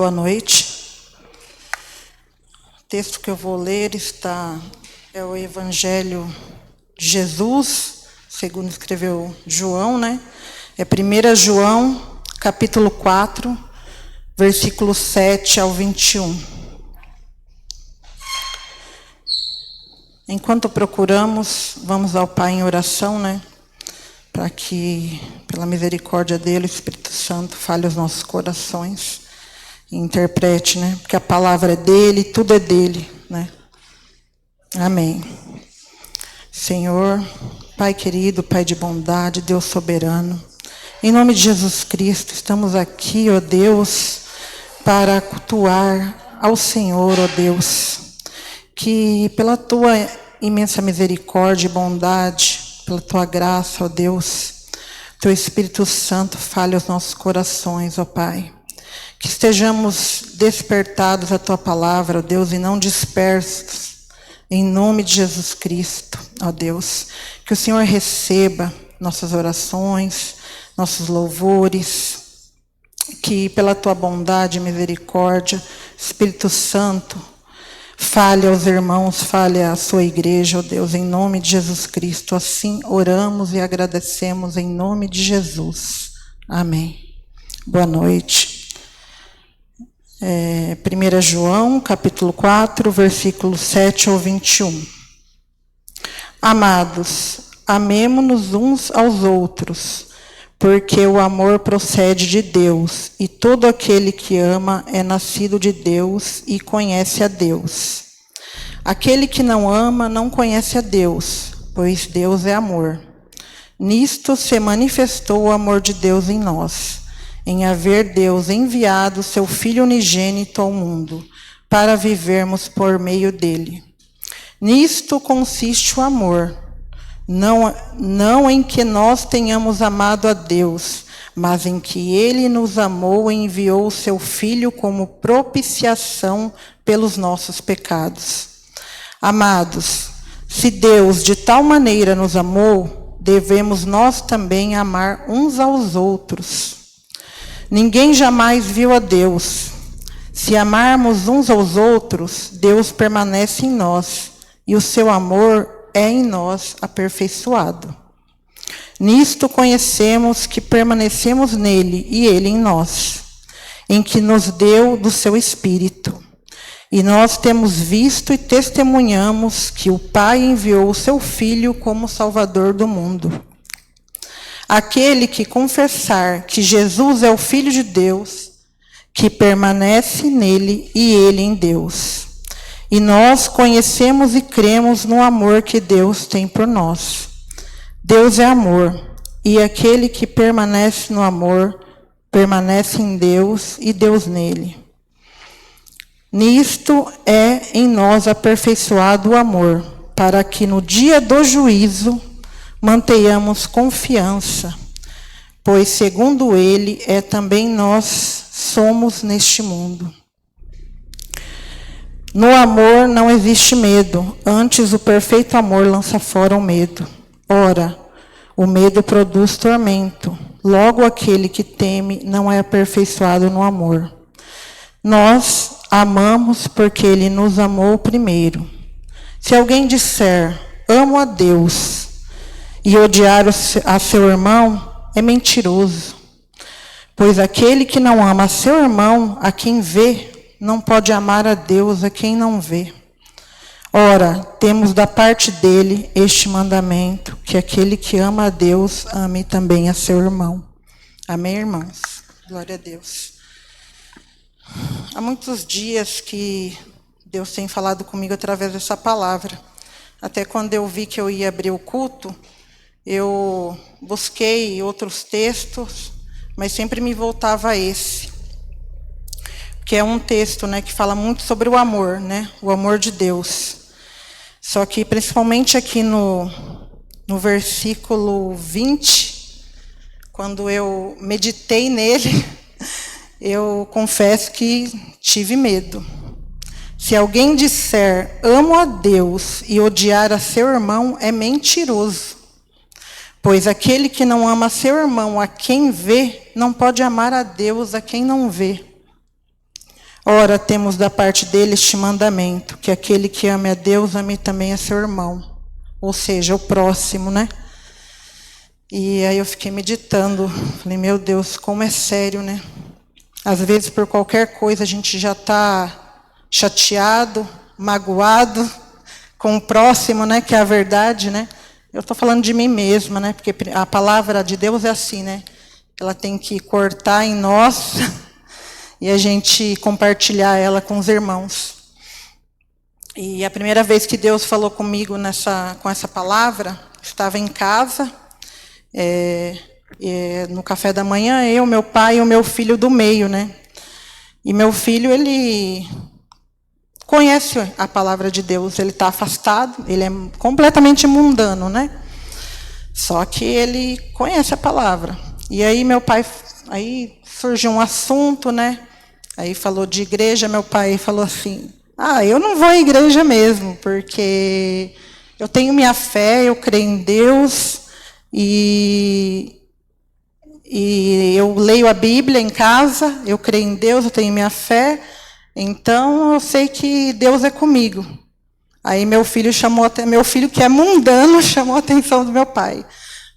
boa noite. O texto que eu vou ler é o Evangelho de Jesus, segundo escreveu João, né? É 1 João, capítulo 4, versículo 7 ao 21. Enquanto procuramos, vamos ao Pai em oração, né? Para que, pela misericórdia dele, o Espírito Santo fale os nossos corações e interprete, né? Porque a palavra é dele, tudo é dele, né? Amém. Senhor, Pai querido, Pai de bondade, Deus soberano, em nome de Jesus Cristo, estamos aqui, ó Deus, para cultuar ao Senhor, ó Deus, que pela tua imensa misericórdia e bondade, pela tua graça, ó Deus, teu Espírito Santo fale aos nossos corações, ó Pai. Que estejamos despertados à tua palavra, ó Deus, e não dispersos, em nome de Jesus Cristo, ó Deus. Que o Senhor receba nossas orações, nossos louvores, que pela tua bondade e misericórdia, Espírito Santo, fale aos irmãos, fale à sua igreja, ó Deus, em nome de Jesus Cristo. Assim oramos e agradecemos em nome de Jesus. Amém. Boa noite. 1 João, capítulo 4, versículos 7 ao 21. Amados, amemo-nos uns aos outros, porque o amor procede de Deus, e todo aquele que ama é nascido de Deus e conhece a Deus. Aquele que não ama não conhece a Deus, pois Deus é amor. Nisto se manifestou o amor de Deus em nós, em haver Deus enviado seu Filho unigênito ao mundo, para vivermos por meio dele. Nisto consiste o amor, não em que nós tenhamos amado a Deus, mas em que ele nos amou e enviou o seu Filho como propiciação pelos nossos pecados. Amados, se Deus de tal maneira nos amou, devemos nós também amar uns aos outros. Ninguém jamais viu a Deus. Se amarmos uns aos outros, Deus permanece em nós, e o seu amor é em nós aperfeiçoado. Nisto conhecemos que permanecemos nele e ele em nós, em que nos deu do seu Espírito. E nós temos visto e testemunhamos que o Pai enviou o seu Filho como Salvador do mundo. Aquele que confessar que Jesus é o Filho de Deus, que permanece nele e ele em Deus. E nós conhecemos e cremos no amor que Deus tem por nós. Deus é amor, e aquele que permanece no amor, permanece em Deus e Deus nele. Nisto é em nós aperfeiçoado o amor, para que no dia do juízo mantenhamos confiança, pois segundo ele também nós somos neste mundo. No amor não existe medo, antes o perfeito amor lança fora o medo. Ora, o medo produz tormento, logo aquele que teme não é aperfeiçoado no amor. Nós amamos porque ele nos amou primeiro. Se alguém disser, amo a Deus, e odiar a seu irmão, é mentiroso. Pois aquele que não ama a seu irmão, a quem vê, não pode amar a Deus a quem não vê. Ora, temos da parte dele este mandamento, que aquele que ama a Deus, ame também a seu irmão. Amém, irmãos? Glória a Deus. Há muitos dias que Deus tem falado comigo através dessa palavra. Até quando eu vi que eu ia abrir o culto, eu busquei outros textos, mas sempre me voltava a esse. Que é um texto, né, que fala muito sobre o amor, né, o amor de Deus. Só que, principalmente aqui no versículo 20, quando eu meditei nele, eu confesso que tive medo. Se alguém disser, amo a Deus, e odiar a seu irmão, é mentiroso. Pois aquele que não ama seu irmão a quem vê, não pode amar a Deus a quem não vê. Ora, temos da parte dele este mandamento, que aquele que ame a Deus, ame também a seu irmão. Ou seja, o próximo, né? E aí eu fiquei meditando, falei, meu Deus, como é sério, né? Às vezes, por qualquer coisa, a gente já está chateado, magoado com o próximo, né? Que é a verdade, né? Eu estou falando de mim mesma, né? Porque a palavra de Deus é assim, né? Ela tem que cortar em nós e a gente compartilhar ela com os irmãos. E a primeira vez que Deus falou comigo com essa palavra, estava em casa, no café da manhã, eu, meu pai e o meu filho do meio, né? E meu filho, ele conhece a palavra de Deus, ele está afastado, ele é completamente mundano, né? Só que ele conhece a palavra. E aí meu pai, aí surgiu um assunto, né? Aí falou de igreja, meu pai falou assim, eu não vou à igreja mesmo, porque eu tenho minha fé, eu creio em Deus, e eu leio a Bíblia em casa, eu creio em Deus, eu tenho minha fé, então eu sei que Deus é comigo. Aí meu filho que é mundano, chamou a atenção do meu pai.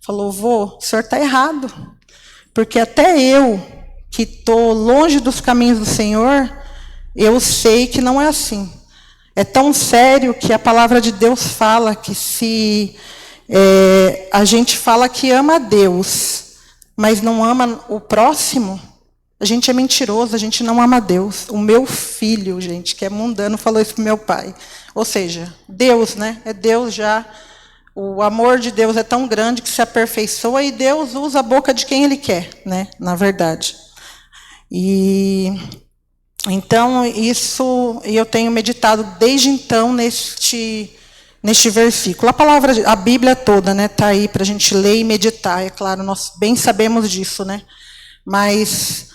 Falou, vô, o senhor está errado, porque até eu, que estou longe dos caminhos do Senhor, eu sei que não é assim. É tão sério que a palavra de Deus fala que se a gente fala que ama a Deus, mas não ama o próximo, a gente é mentiroso, a gente não ama a Deus. O meu filho, gente, que é mundano, falou isso para meu pai. Ou seja, Deus, né? É Deus já. O amor de Deus é tão grande que se aperfeiçoa e Deus usa a boca de quem Ele quer, né? Na verdade. E então isso eu tenho meditado desde então neste versículo. A Bíblia toda, né? Está aí para a gente ler e meditar. É claro, nós bem sabemos disso, né? Mas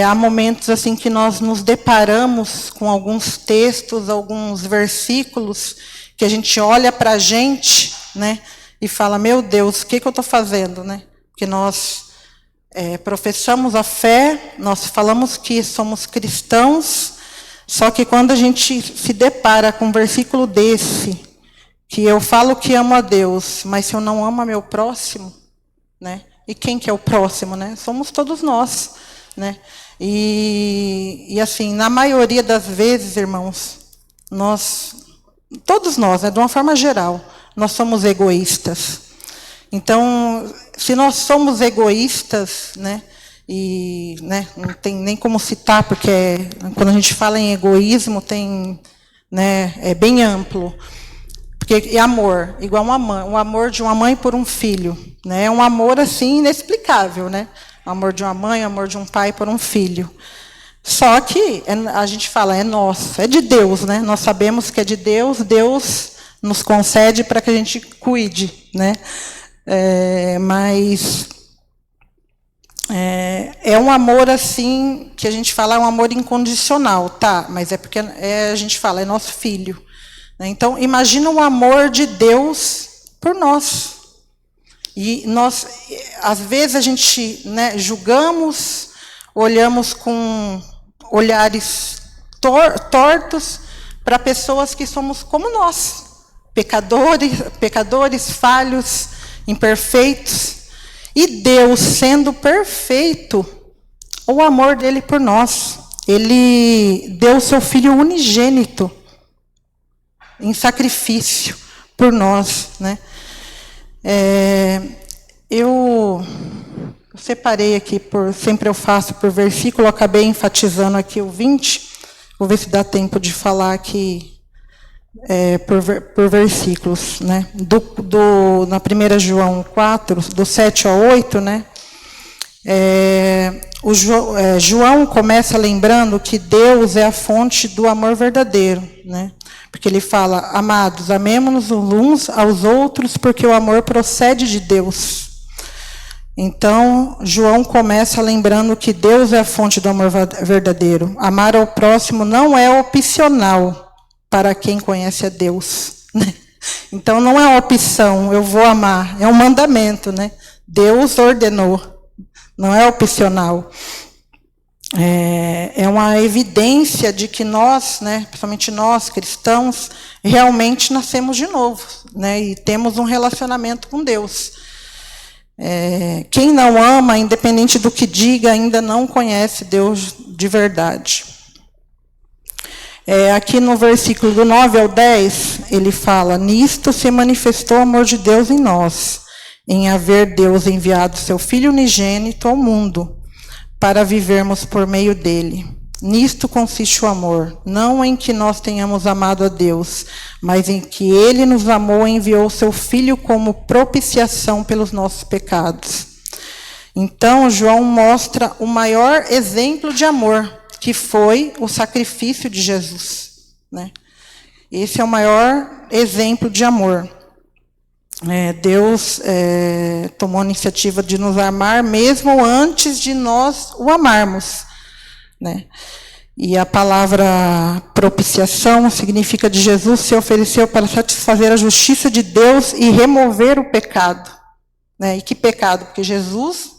há momentos assim que nós nos deparamos com alguns textos, alguns versículos, que a gente olha para a gente, né, e fala, meu Deus, o que eu estou fazendo? Né? Porque nós professamos a fé, nós falamos que somos cristãos, só que quando a gente se depara com um versículo desse, que eu falo que amo a Deus, mas se eu não amo meu próximo, né? E quem que é o próximo, né? Somos todos nós, né? E assim, na maioria das vezes, irmãos, todos nós, né, de uma forma geral, nós somos egoístas. Então, se nós somos egoístas, né, e né, não tem nem como citar, porque quando a gente fala em egoísmo, né, é bem amplo. Porque é amor, igual um amor de uma mãe por um filho, né? É um amor assim inexplicável, né? O amor de uma mãe, o amor de um pai por um filho. Só que a gente fala, é nosso, é de Deus, né? Nós sabemos que é de Deus, Deus nos concede para que a gente cuide, né? Mas é um amor assim que a gente fala, é um amor incondicional, tá? Mas é porque a gente fala, é nosso filho. Então, imagina o amor de Deus por nós. E nós, às vezes, a gente, né, julgamos, olhamos com olhares tortos para pessoas que somos como nós, pecadores, falhos, imperfeitos. E Deus, sendo perfeito, o amor dele por nós, ele deu o seu Filho unigênito em sacrifício por nós, né? Eu separei aqui, sempre eu faço por versículo, eu acabei enfatizando aqui o 20, vou ver se dá tempo de falar aqui por versículos, né? Na 1 João 4, do 7 ao 8, né? João começa lembrando que Deus é a fonte do amor verdadeiro, né? Porque ele fala, amados, amemo-nos uns aos outros, porque o amor procede de Deus. Então, João começa lembrando que Deus é a fonte do amor verdadeiro. Amar ao próximo não é opcional para quem conhece a Deus, né? Então, não é uma opção, eu vou amar, é um mandamento, né? Deus ordenou, não é opcional. é uma evidência de que nós, né, principalmente nós cristãos, realmente nascemos de novo, né, e temos um relacionamento com Deus. Quem não ama, independente do que diga, ainda não conhece Deus de verdade. Aqui no versículo do 9 ao 10, ele fala: nisto se manifestou o amor de Deus em nós, em haver Deus enviado seu Filho unigênito ao mundo, para vivermos por meio dele. Nisto consiste o amor, não em que nós tenhamos amado a Deus, mas em que ele nos amou e enviou seu Filho como propiciação pelos nossos pecados. Então, João mostra o maior exemplo de amor, que foi o sacrifício de Jesus, né? Esse é o maior exemplo de amor. Deus tomou a iniciativa de nos amar mesmo antes de nós o amarmos, né? E a palavra propiciação significa de Jesus se ofereceu para satisfazer a justiça de Deus e remover o pecado, né? E que pecado? Porque Jesus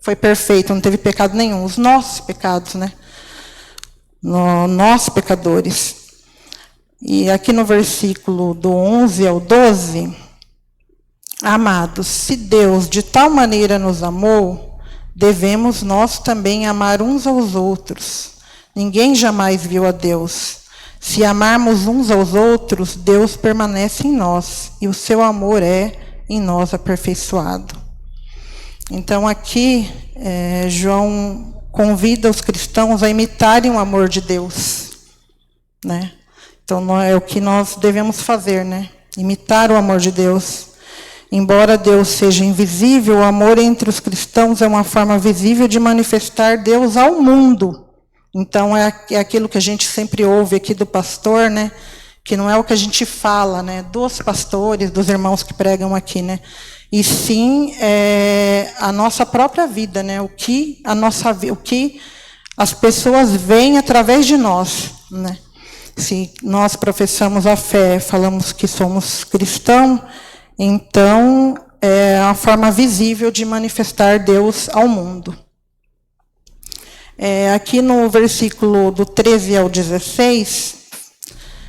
foi perfeito, não teve pecado nenhum, os nossos pecados, né? Nós pecadores. E aqui no versículo do 11 ao 12, amados, se Deus de tal maneira nos amou, devemos nós também amar uns aos outros. Ninguém jamais viu a Deus. Se amarmos uns aos outros, Deus permanece em nós, e o seu amor é em nós aperfeiçoado. Então aqui, João convida os cristãos a imitarem o amor de Deus, né? Então é o que nós devemos fazer, né? Imitar o amor de Deus. Embora Deus seja invisível, o amor entre os cristãos é uma forma visível de manifestar Deus ao mundo. Então é aquilo que a gente sempre ouve aqui do pastor, né? Que não é o que a gente fala, né? Dos pastores, dos irmãos que pregam aqui, né? E sim a nossa própria vida, né? O que as pessoas veem através de nós, né? Se nós professamos a fé, falamos que somos cristãos, então é a forma visível de manifestar Deus ao mundo. Aqui no versículo do 13 ao 16,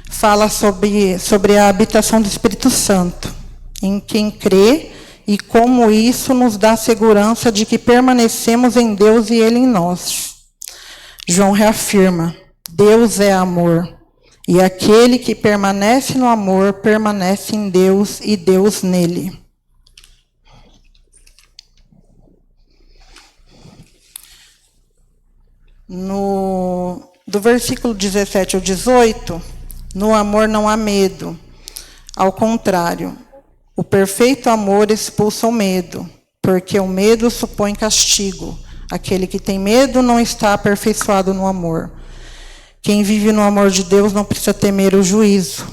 fala sobre a habitação do Espírito Santo, em quem crê, e como isso nos dá segurança de que permanecemos em Deus e Ele em nós. João reafirma: Deus é amor, e aquele que permanece no amor permanece em Deus e Deus nele. Do versículo 17 ao 18, no amor não há medo. Ao contrário, o perfeito amor expulsa o medo, porque o medo supõe castigo. Aquele que tem medo não está aperfeiçoado no amor. Quem vive no amor de Deus não precisa temer o juízo.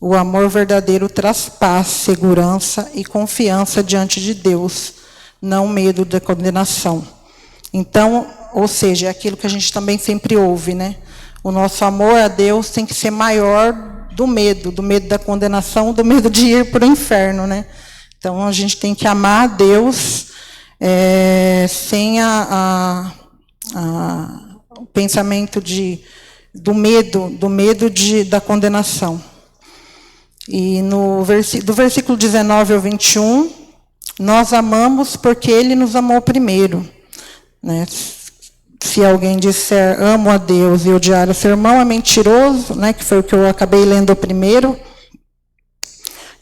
O amor verdadeiro traz paz, segurança e confiança diante de Deus, não medo da condenação. Então, ou seja, é aquilo que a gente também sempre ouve, né? O nosso amor a Deus tem que ser maior do medo da condenação, do medo de ir para o inferno, né? Então, a gente tem que amar a Deus sem o pensamento do medo da condenação. E do versículo 19 ao 21, nós amamos porque Ele nos amou primeiro, né? Se alguém disser amo a Deus e odiar o seu irmão, é mentiroso, né? Que foi o que eu acabei lendo primeiro,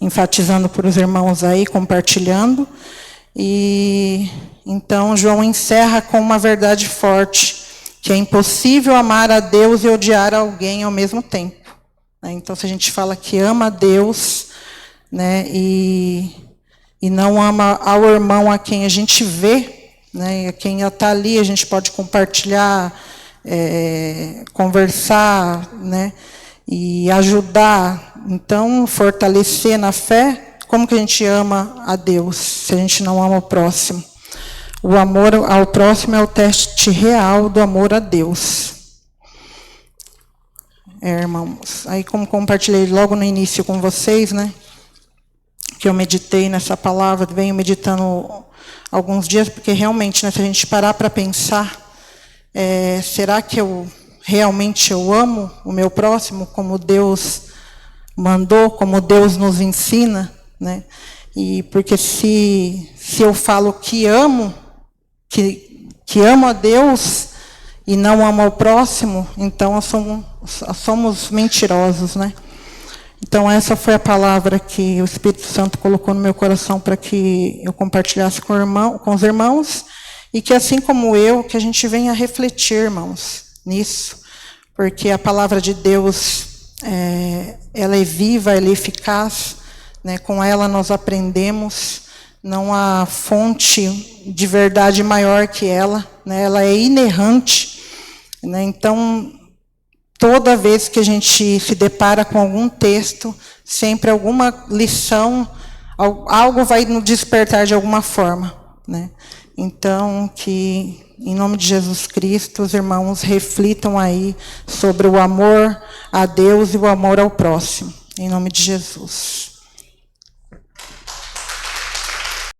enfatizando para os irmãos aí, compartilhando. E então João encerra com uma verdade forte, que é impossível amar a Deus e odiar alguém ao mesmo tempo, né? Então, se a gente fala que ama a Deus, né, e não ama ao irmão a quem a gente vê, né, quem está ali, a gente pode compartilhar, conversar, né, e ajudar. Então, fortalecer na fé. Como que a gente ama a Deus se a gente não ama o próximo? O amor ao próximo é o teste real do amor a Deus. Irmãos, aí como compartilhei logo no início com vocês, né, que eu meditei nessa palavra, venho meditando alguns dias, porque realmente, né, se a gente parar para pensar, será que eu realmente amo o meu próximo como Deus mandou, como Deus nos ensina, né? E porque se eu falo que amo, que amo a Deus e não amo ao próximo, então somos mentirosos, né? Então essa foi a palavra que o Espírito Santo colocou no meu coração para que eu compartilhasse com os irmãos, e que assim como eu, que a gente venha refletir, irmãos, nisso, porque a palavra de Deus, ela é viva, ela é eficaz, né? Com ela nós aprendemos, não há fonte de verdade maior que ela, né? Ela é inerrante, né? Então, toda vez que a gente se depara com algum texto, sempre alguma lição, algo vai nos despertar de alguma forma, né? Então, que em nome de Jesus Cristo, os irmãos reflitam aí sobre o amor a Deus e o amor ao próximo. Em nome de Jesus.